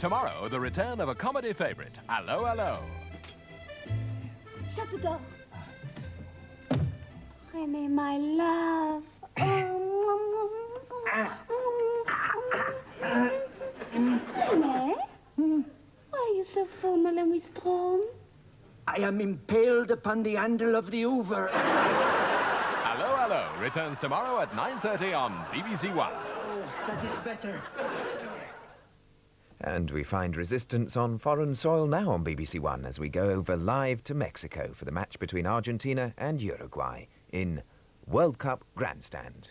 Tomorrow, the return of a comedy favorite, Allo, Allo. Shut the door. René, my love. René? Why are you so formal and withdrawn? I am impaled upon the handle of the Hoover. Allo, Allo returns tomorrow at 9:30 on BBC One. Oh, that is better. And we find resistance on foreign soil now on BBC One as we go over live to Mexico for the match between Argentina and Uruguay in World Cup Grandstand.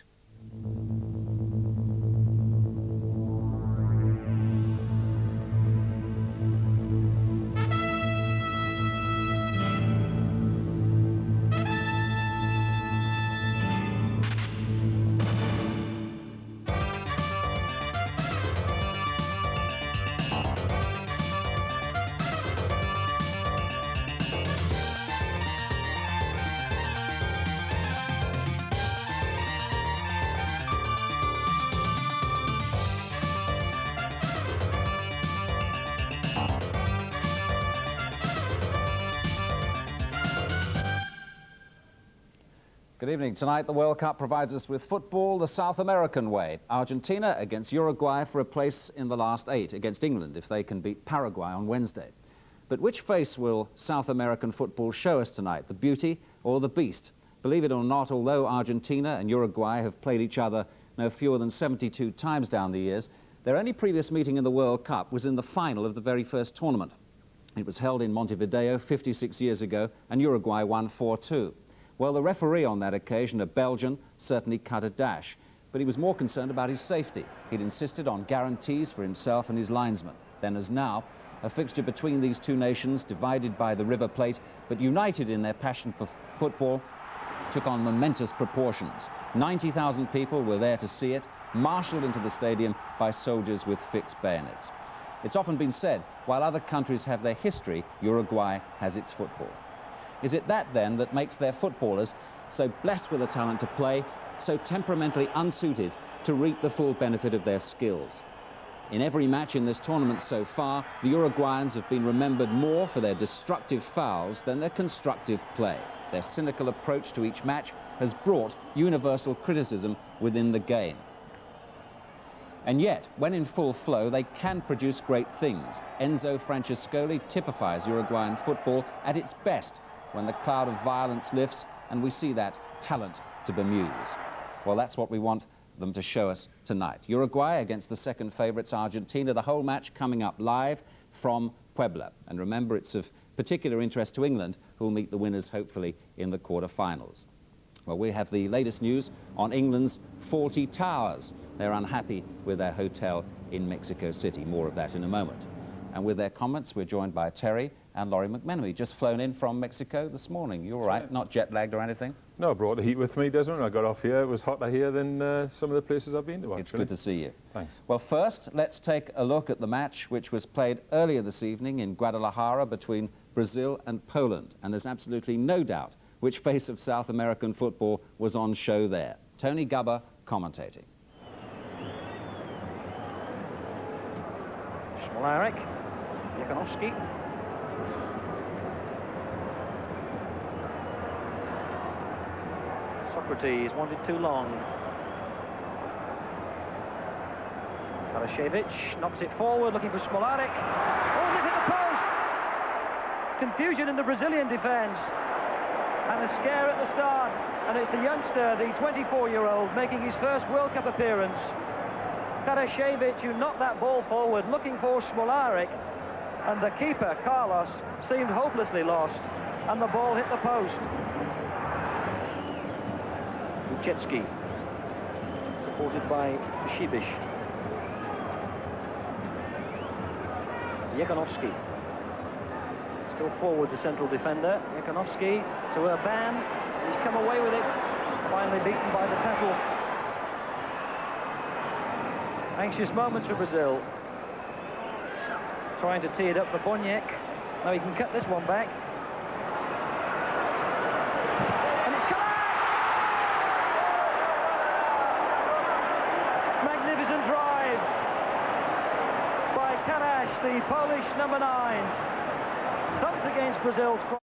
Good evening. Tonight, the World Cup provides us with football the South American way. Argentina against Uruguay for a place in the last 8, against England if they can beat Paraguay on Wednesday. But which face will South American football show us tonight, the beauty or the beast? Believe it or not, although Argentina and Uruguay have played each other no fewer than 72 times down the years, their only previous meeting in the World Cup was in the final of the very first tournament. It was held in Montevideo 56 years ago, and Uruguay won 4-2. Well, the referee on that occasion, a Belgian, certainly cut a dash, but he was more concerned about his safety. He'd insisted on guarantees for himself and his linesmen. Then as now, a fixture between these two nations, divided by the River Plate, but united in their passion for football, took on momentous proportions. 90,000 people were there to see it, marshalled into the stadium by soldiers with fixed bayonets. It's often been said, while other countries have their history, Uruguay has its football. Is it that, then, that makes their footballers so blessed with the talent to play, so temperamentally unsuited to reap the full benefit of their skills? In every match in this tournament so far, the Uruguayans have been remembered more for their destructive fouls than their constructive play. Their cynical approach to each match has brought universal criticism within the game. And yet, when in full flow, they can produce great things. Enzo Francescoli typifies Uruguayan football at its best when the cloud of violence lifts and we see that talent to bemuse. Well, that's what we want them to show us tonight. Uruguay against the second favourites, Argentina, the whole match coming up live from Puebla. And remember, it's of particular interest to England, who will meet the winners, hopefully, in the quarter-finals. Well, we have the latest news on England's faulty towers. They're unhappy with their hotel in Mexico City. More of that in a moment. And with their comments, we're joined by Terry and Laurie McMenemy, just flown in from Mexico this morning. You all right? Not jet-lagged or anything? No, I brought the heat with me, Desmond. I got off here. It was hotter here than some of the places I've been to, actually. It's good to see you. Thanks. Well, first, let's take a look at the match which was played earlier this evening in Guadalajara between Brazil and Poland. And there's absolutely no doubt which face of South American football was on show there. Tony Gubber commentating. Smolarek, Jakanowski. Socrates wanted too long. Karashevich knocks it forward, looking for Smolarek. Oh, they've hit the post! Confusion in the Brazilian defence. And a scare at the start. And it's the youngster, the 24-year-old, making his first World Cup appearance. Karashevich, who knocked that ball forward, looking for Smolarek. And the keeper, Carlos, seemed hopelessly lost. And the ball hit the post. Luchetsky, supported by Shibish. Jakanowski, still forward, the central defender. Jakanowski to Urban, he's come away with it, finally beaten by the tackle. Anxious moments for Brazil. Trying to tee it up for Boniek. Now he can cut this one back. And it's come out! Magnificent drive by Karaś, the Polish number 9, thumped against Brazil's cross.